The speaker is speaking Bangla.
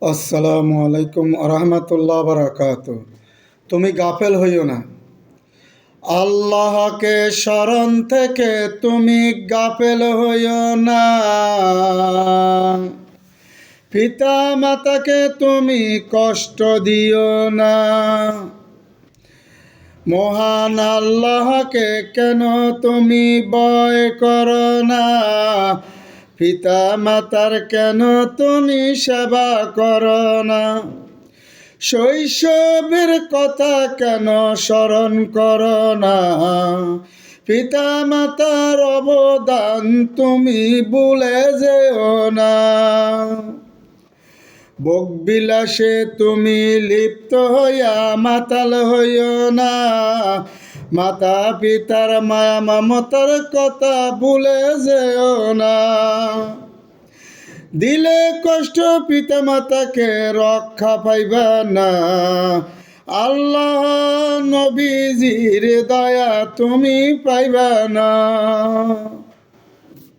আসসালামু আলাইকুম রহমতুল্লাহ বারাকাত। তুমি গাফেল হইও না, আল্লাহকে স্মরণ থেকে তুমি গাফেল হইও না। পিতা মাতাকে তুমি কষ্ট দিও না। মহান আল্লাহকে কেন তুমি ভয় করো না? পিতা মাতার কেন তুমি সেবা করো না? শৈশবের কথা কেন স্মরণ করো না? পিতা মাতার অবদান তুমি ভুলে যেও না। ভোগ বিলাসে তুমি লিপ্ত হইয়া মাতাল হইও না। মাতা পিতার মায়া মমতার কথা ভুলে যেও না। দিলে কষ্ট পিতা মাতাকে রক্ষা পাইবা না। আল্লাহ নবীজির দয়া তুমি পাইবা না।